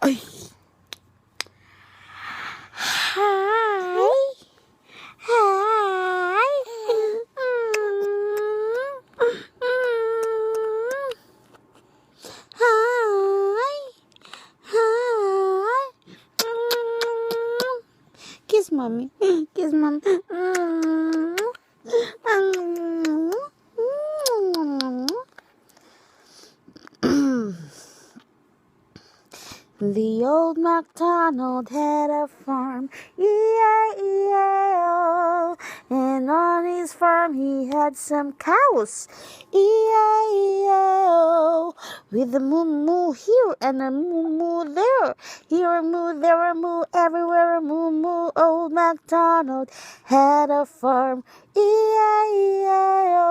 Ay. Hi. Hi. Hi. Hi. Kiss mommy. Kiss mommy. The old MacDonald had a farm, E-I-E-I-O. And on his farm he had some cows, E-I-E-I-O. With a moo-moo here and a moo-moo there. Here a moo, there a moo, everywhere a moo-moo. Old MacDonald had a farm, E-I-E-I-O.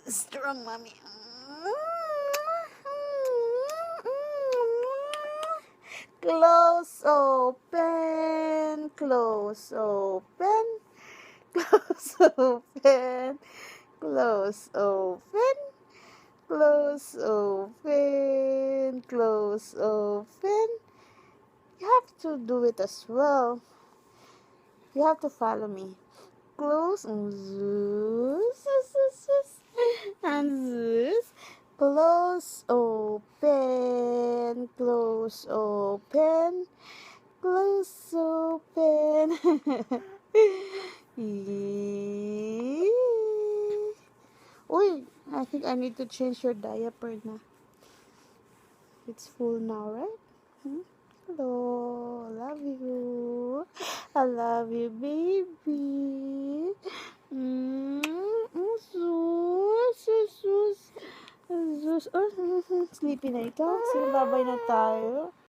Strong mommy. Close open, close open, close open, close open, close open, close open. You have to do it as well. You have to follow me. Close and zeus, and zeus. Close open, close open, close open. Uy, I think I need to change your diaper na. It's full now, right? Hello, love you. I love you, baby. Sus. Oh, sleepy na ikaw. Sige, babay na tayo.